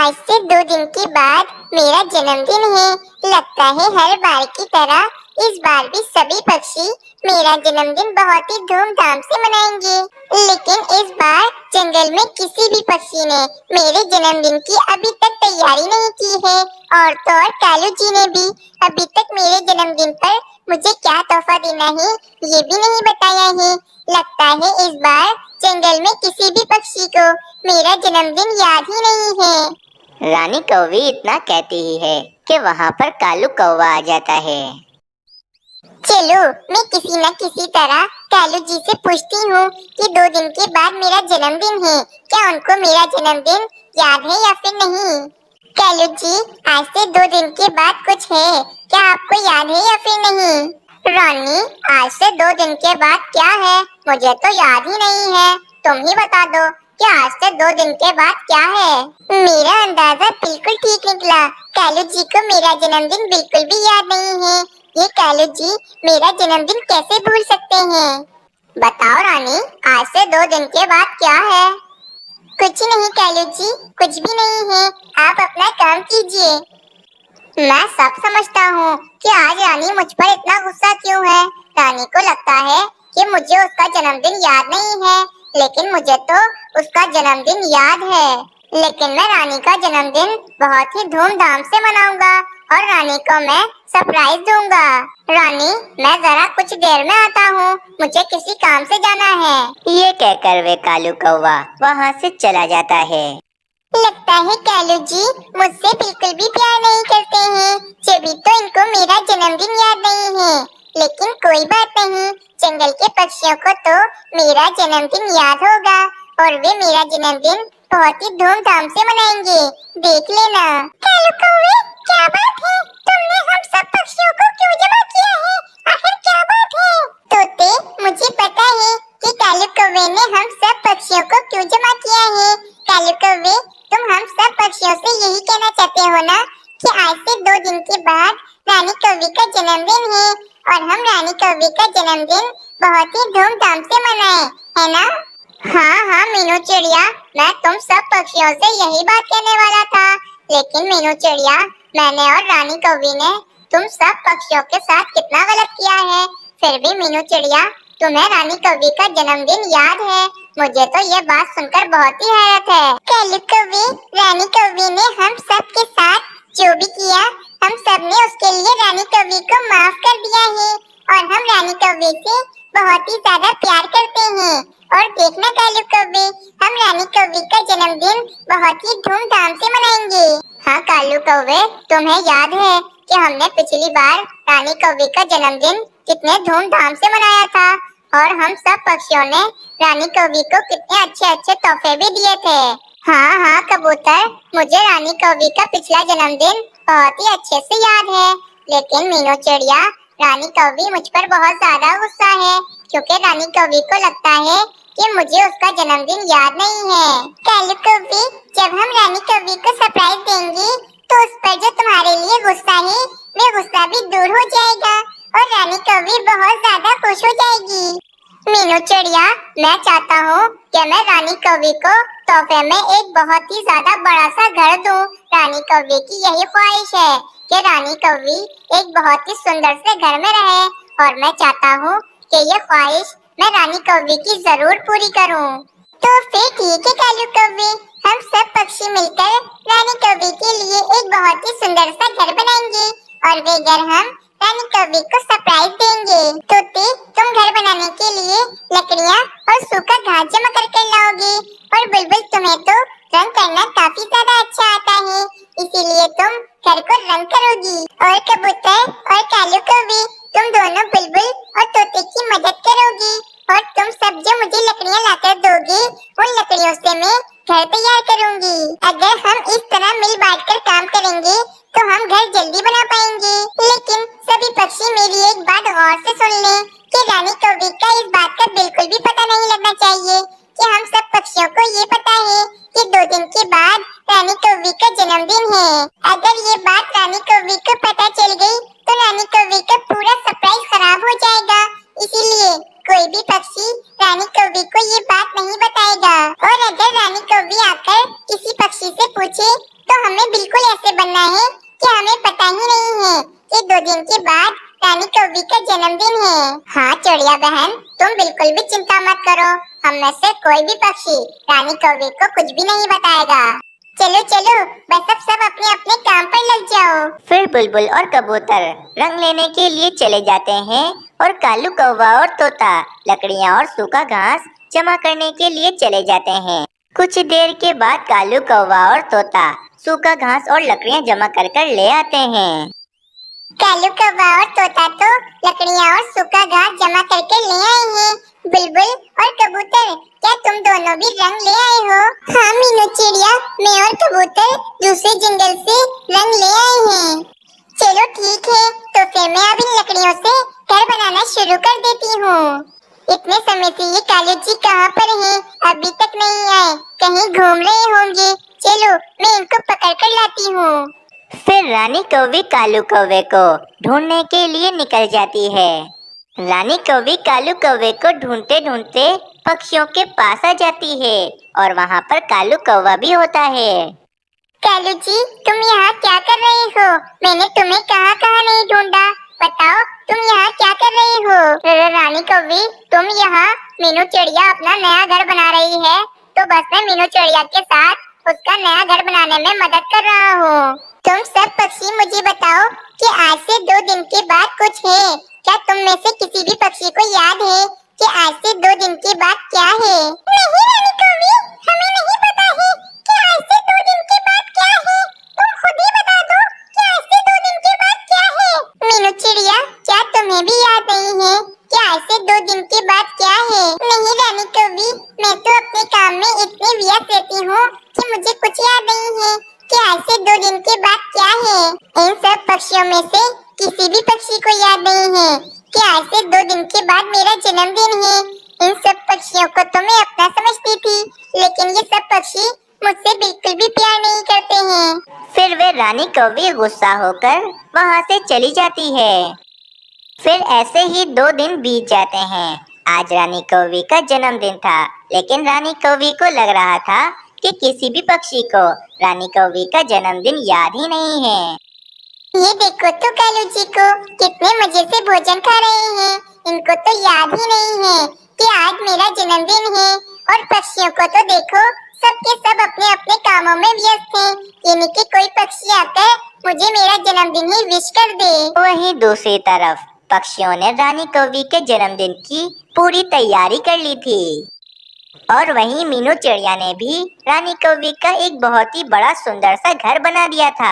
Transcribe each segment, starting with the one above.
आज से 2 दिन के बाद मेरा जन्मदिन है। लगता है हर बार की तरह इस बार भी सभी पक्षी मेरा जन्मदिन बहुत ही धूमधाम से मनाएंगे। लेकिन इस बार जंगल में किसी भी पक्षी ने मेरे जन्मदिन की अभी तक तैयारी नहीं की है। और तो और कालू जी ने भी अभी तक मेरे जन्मदिन पर मुझे क्या तोहफा देना है ये भी नहीं बताया है। लगता है इस बार जंगल में किसी भी पक्षी को मेरा जन्मदिन याद ही नहीं है। रानी कौवी इतना कहती ही है कि वहाँ पर कालू कौवा आ जाता है। चलो मैं किसी न किसी तरह कालू जी से पूछती हूँ कि 2 दिन के बाद मेरा जन्मदिन है, क्या उनको मेरा जन्मदिन याद है या फिर नहीं। कालू जी, आज से 2 दिन के बाद कुछ है, क्या आपको याद है या फिर नहीं। रानी, आज से 2 दिन के बाद क्या है मुझे तो याद ही नहीं है, तुम ही बता दो कि आज से 2 दिन के बाद क्या है। मेरा अंदाजा बिल्कुल ठीक निकला, कालू जी को मेरा जन्मदिन बिल्कुल भी याद नहीं है। ये कालू जी मेरा जन्मदिन कैसे भूल सकते हैं। बताओ रानी, आज से 2 दिन के बाद क्या है। कुछ नहीं कालू जी, कुछ भी नहीं है, आप अपना काम कीजिए। मैं सब समझता हूँ कि आज रानी मुझ पर इतना गुस्सा क्यों है। रानी को लगता है कि मुझे उसका जन्मदिन याद नहीं है, लेकिन मुझे तो उसका जन्मदिन याद है। लेकिन मैं रानी का जन्मदिन बहुत ही धूमधाम से मनाऊंगा और रानी को मैं सरप्राइज दूंगा। रानी, मैं जरा कुछ देर में आता हूँ, मुझे किसी काम से जाना है। ये कहकर वे कालू कौवा वहाँ से चला जाता है। लगता है कालू जी मुझसे बिल्कुल भी प्यार नहीं करते हैं, जभी तो इनको मेरा जन्मदिन याद नहीं है। लेकिन कोई बात नहीं, जंगल के पक्षियों को तो मेरा जन्मदिन याद होगा और वे मेरा जन्मदिन बहुत ही धूमधाम से मनाएंगे, देख लेना। कालू कौवे, क्या बात है, तुमने हम सब पक्षियों को क्यों जमा किया है, आखिर क्या बात है। तोते, मुझे पता है कि कालू कौवे ने हम सब पक्षियों को क्यों जमा किया है। कालू कौवे, तुम हम सब पक्षियों से यही कहना चाहते हो ना कि आज से 2 दिन के बाद रानी कौवी का जन्मदिन है और हम रानी कौवी का जन्मदिन बहुत ही धूमधाम से मनाएं, है ना। हाँ हाँ मीनू चिड़िया, मैं तुम सब पक्षियों से यही बात कहने वाला था, लेकिन मीनू चिड़िया, मैंने और रानी कौवी ने तुम सब पक्षियों के साथ कितना गलत किया है, फिर भी मीनू चिड़िया तुम्हें रानी कौवी का जन्मदिन याद है। मुझे तो ये बात सुनकर बहुत ही हैरत है। कालू कौवे, रानी कौवी ने हम सब के साथ जो भी किया, हम सब ने उसके लिए रानी कौवी को माफ कर दिया है और हम रानी कौवी से बहुत ही ज्यादा प्यार करते हैं। और देखना कालू कौवे, हम रानी कौवी का जन्मदिन बहुत ही धूमधाम से मनाएंगे। हाँ कालू कौवे, तुम्हें याद है कि हमने पिछली बार रानी कौवी का जन्मदिन कितने धूमधाम से मनाया था और हम सब पक्षियों ने रानी कौवी को कितने अच्छे अच्छे तोहफे भी दिए थे। हाँ हाँ कबूतर, मुझे रानी कौवी का पिछला जन्मदिन बहुत ही अच्छे से याद है, लेकिन मीनू चिड़िया, रानी कौवी मुझ पर बहुत ज्यादा गुस्सा है क्योंकि रानी कौवी को लगता है कि मुझे उसका जन्मदिन याद नहीं है। कालू कौवी, जब हम रानी कौवी को सरप्राइज देंगे तो उस पर जो तुम्हारे लिए गुस्सा है वो गुस्सा भी दूर हो जाएगा और रानी कौवी बहुत ज्यादा खुश हो जाएगी। मीनू चिड़िया, मैं चाहता हूँ कि मैं रानी कौवी को तोहफे में एक बहुत ही ज्यादा बड़ा सा घर दूँ। रानी कौवी की यही ख्वाहिश है कि रानी कौवी एक बहुत ही सुंदर से घर में रहे और मैं चाहता हूँ कि ये ख्वाहिश मैं रानी कौवी की जरूर पूरी करूँ। तो फिर ठीक है कालू कौवे, हम सब पक्षी मिलकर रानी कौवी के लिए एक बहुत ही सुंदर सा घर बनाएंगे और वे घर हम रानी कौवी को सरप्राइज देंगे। तोते, तुम घर बनाने के लिए लकड़ियाँ और सूखा घास जमा कर लाओगे और बुलबुल, तुम्हें तो रंग करना काफी ज्यादा अच्छा आता है, इसीलिए तुम घर को रंग करोगी। और कबूतर और कालू कौवे, तुम दोनों बुलबुल और तोते की मदद करोगी और तुम सब जो मुझे लकड़ियाँ लाकर दोगे उन लकड़ियों से मैं घर तैयार करूंगी। अगर हम इस तरह मिल बांट कर काम करेंगे तो हम घर जल्दी बना पाएंगे। लेकिन सभी पक्षी मेरी एक बात गौर से सुन लें कि रानी कौवी का इस बात का बिल्कुल भी पता नहीं लगना चाहिए कि हम सब पक्षियों को ये पता है कि 2 दिन के बाद रानी कौवी का जन्मदिन है। अगर ये बात रानी कौवी को पता चल गई तो रानी कौवी का पूरा सरप्राइज खराब हो जाएगा, इसीलिए कोई भी पक्षी रानी कौवी को ये बात नहीं बताएगा। और अगर रानी कौवी आकर किसी पक्षी से पूछे तो हमें बिल्कुल ऐसे बनना है कि हमें पता ही नहीं है कि 2 दिन के बाद रानी कौवी का जन्मदिन है। हाँ चिड़िया बहन, तुम बिल्कुल भी चिंता मत करो, हम में से कोई भी पक्षी रानी कौवी को कुछ भी नहीं बताएगा। चलो चलो, बस अब सब अपने अपने काम पर लग जाओ। फिर बुलबुल और कबूतर रंग लेने के लिए चले जाते हैं और कालू कौवा और तोता लकड़ियाँ और सूखा घास जमा करने के लिए चले जाते हैं। कुछ देर के बाद कालू कौवा और तोता सूखा घास और लकड़ियाँ जमा कर ले आते हैं। कालू कौवा और तोता तो लकड़ियाँ और सूखा घास जमा करके ले आए हैं। बुलबुल और कबूतर, क्या तुम दोनों भी रंग ले आए हो? हाँ मीनू चिड़िया, मैं और कबूतर दूसरे जंगल से रंग ले आए हैं। चलो ठीक है, तो फिर मैं अब इन लकड़ियों से घर बनाना शुरू कर देती हूँ। इतने समय से ये कालू जी कहाँ पर हैं? अभी तक नहीं आए, कहीं घूम रहे होंगे। चलो मैं इनको पकड़ कर लाती हूँ। फिर रानी कौवी कालू कौवे को ढूंढने के लिए निकल जाती है। रानी कौवी कालू कौवे को ढूंढते ढूंढते पक्षियों के पास आ जाती है और वहाँ पर कालू कौवा भी होता है। कालू जी, तुम यहाँ क्या कर रहे हो? मैंने तुम्हें कहाँ कहाँ नहीं ढूंढा, बताओ तुम यहाँ क्या कर रहे हो? रानी कौवी, तुम यहाँ मीनू चिड़िया अपना नया घर बना रही है, तो बस मैं मीनू चिड़िया के साथ उसका नया घर बनाने में मदद कर रहा हूँ। तुम सब पक्षी मुझे बताओ कि आज से 2 दिन के बाद कुछ है क्या? तुम में से किसी भी पक्षी को याद है कि आज से 2 दिन के बाद क्या है? नहीं रानी कौवी, हमें नहीं पता है कि आज से 2 दिन के बाद क्या है। तुम खुद ही बता दो कि आज से 2 दिन के बाद क्या है। मीनू चिड़िया, क्या तुम्हें भी याद नहीं है कि आज से 2 दिन के बाद क्या है? नहीं रानी कौवी, मैं तो अपने काम में इतनी व्यस्त रहती हूँ कि मुझे कुछ याद नहीं है कि आज से 2 दिन के बाद क्या है। इन सब पक्षियों में से किसी भी पक्षी को याद नहीं है कि आज से 2 दिन के बाद मेरा जन्मदिन है। इन सब पक्षियों को तो मैं अपना समझती थी, लेकिन ये सब पक्षी मुझसे बिल्कुल भी प्यार नहीं करते हैं। फिर वे रानी कौवी गुस्सा होकर वहाँ से चली जाती है। फिर ऐसे ही 2 दिन बीत जाते हैं। आज रानी कौवी का जन्मदिन था, लेकिन रानी कौवी को लग रहा था कि किसी भी पक्षी को रानी कौवी का जन्मदिन याद ही नहीं है। ये देखो तो कालू जी को कितने मजे से भोजन खा रहे हैं। इनको तो याद ही नहीं है कि आज मेरा जन्मदिन है। और पक्षियों को तो देखो, सबके सब अपने अपने कामों में व्यस्त हैं। यानी कि कोई पक्षी आकर मुझे मेरा जन्मदिन ही विश कर दे। वहीं दूसरी तरफ पक्षियों ने रानी कौवी के जन्मदिन की पूरी तैयारी कर ली थी। और वहीं मीनू चिड़िया ने भी रानी कौवी का एक बहुत ही बड़ा सुंदर सा घर बना दिया था।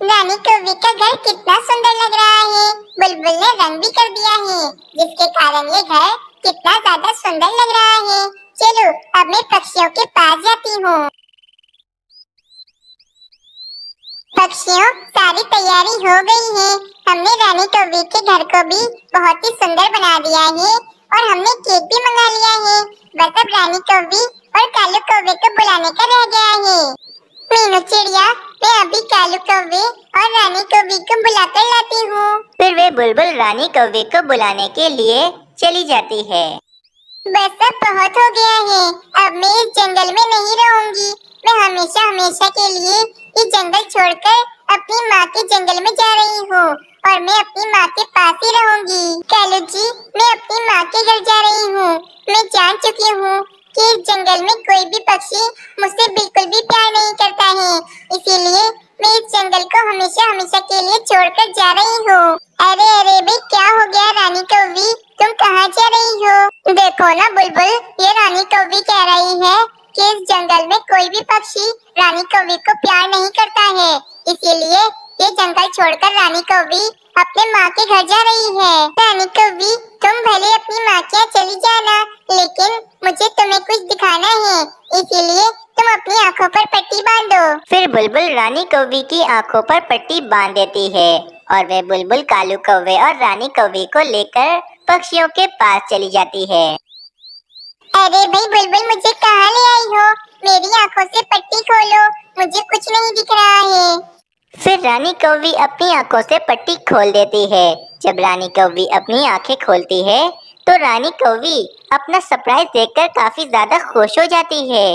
रानी कौवी का घर कितना सुंदर लग रहा है। बुलबुल ने रंग भी कर दिया है, जिसके कारण ये घर कितना ज्यादा सुंदर लग रहा है। चलो अब मैं पक्षियों के पास जाती हूँ। पक्षियों, सारी तैयारी हो गई है। हमने रानी कौवी के घर को भी बहुत ही सुंदर बना दिया है और हमने केक भी मंगा लिया है। बस अब रानी कौवी और कालू कौवे को बुलाने का रह गया है। मीनू चिड़िया, मैं अभी कालू कौवे और रानी कौवी को बुलाकर लाती हूँ। फिर वे बुलबुल रानी कौवी को बुलाने के लिए चली जाती है। बस अब बहुत हो गया है, अब मैं इस जंगल में नहीं रहूंगी। मैं हमेशा हमेशा के लिए ये जंगल छोड़कर अपनी माँ के जंगल में जा रही हूँ और मैं अपनी माँ के पास ही रहूंगी। कालू जी, मैं अपनी माँ के घर जा रही हूँ। मैं जान चुकी हूँ कि इस जंगल में कोई भी पक्षी मुझसे बिल्कुल भी प्यार नहीं करता है, इसीलिए मैं इस जंगल को हमेशा हमेशा के लिए छोड़कर जा रही हूँ। अरे अरे भाई, क्या हो गया रानी कौवी, तुम कहाँ जा रही हो? देखो ना बुलबुल, ये रानी कौवी कह रही है कि इस जंगल में कोई भी पक्षी रानी कौवी को प्यार नहीं करता है, इसीलिए ये जंगल छोड़कर रानी कौवी अपने माँ के घर जा रही है। रानी कौवी, तुम भले अपनी माँ के यहाँ चली जाना, लेकिन मुझे तुम्हें कुछ दिखाना है, इसीलिए तुम अपनी आँखों पर पट्टी बांध दो। फिर बुलबुल रानी कौवी की आँखों पर पट्टी बांध देती है और वे बुलबुल कालू कौवे और रानी कौवी को लेकर पक्षियों के पास चली जाती है। अरे भाई बुलबुल, मुझे कहाँ ले आई हो? मेरी आँखों से पट्टी खोलो, मुझे कुछ नहीं दिख रहा है। फिर रानी कौवी अपनी आंखों से पट्टी खोल देती है। जब रानी कौवी अपनी आंखें खोलती है तो रानी कौवी अपना सरप्राइज देखकर काफी ज्यादा खुश हो जाती है।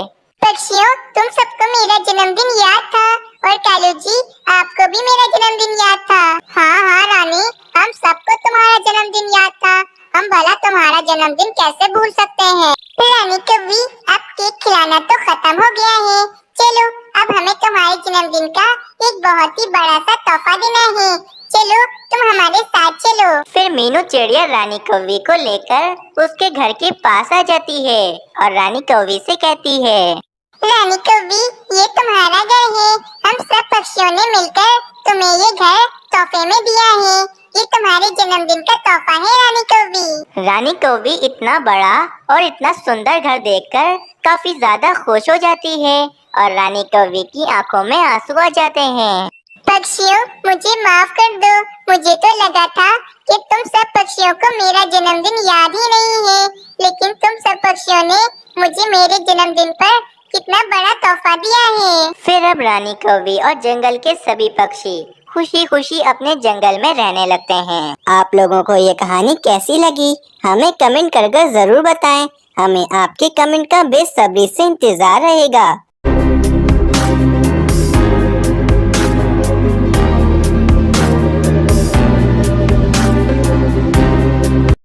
पक्षियों, तुम सबको मेरा जन्मदिन याद था और कालू जी आपको भी मेरा जन्मदिन याद था। हाँ हाँ रानी, हम सबको तुम्हारा जन्मदिन याद था। हम भला तुम्हारा जन्मदिन कैसे भूल सकते हैं। रानी कौवी, अब केक खिलाना तो खत्म हो गया है। चलो अब हमें तुम्हारे जन्मदिन का एक बहुत ही बड़ा सा तोहफा देना है। चलो तुम हमारे साथ चलो। फिर मीनू चिड़िया रानी कौवी को लेकर उसके घर के पास आ जाती है और रानी कौवी से कहती है, रानी कौवी, ये तुम्हारा घर है। हम सब पक्षियों ने मिलकर तुम्हें ये घर तोहफे में दिया है। ये तुम्हारे जन्मदिन का तोहफा है रानी कौवी। रानी कौवी इतना बड़ा और इतना सुंदर घर देखकर काफी ज्यादा खुश हो जाती है और रानी कौवी की आंखों में आंसू आ जाते हैं। पक्षियों, मुझे माफ कर दो। मुझे तो लगा था कि तुम सब पक्षियों को मेरा जन्मदिन याद ही नहीं है, लेकिन तुम सब पक्षियों ने मुझे मेरे जन्मदिन पर कितना बड़ा तोहफा दिया है। फिर अब रानी कौवी और जंगल के सभी पक्षी खुशी खुशी अपने जंगल में रहने लगते हैं। आप लोगों को ये कहानी कैसी लगी हमें कमेंट करके जरूर बताएं। हमें आपके कमेंट का बेसब्री से इंतजार रहेगा।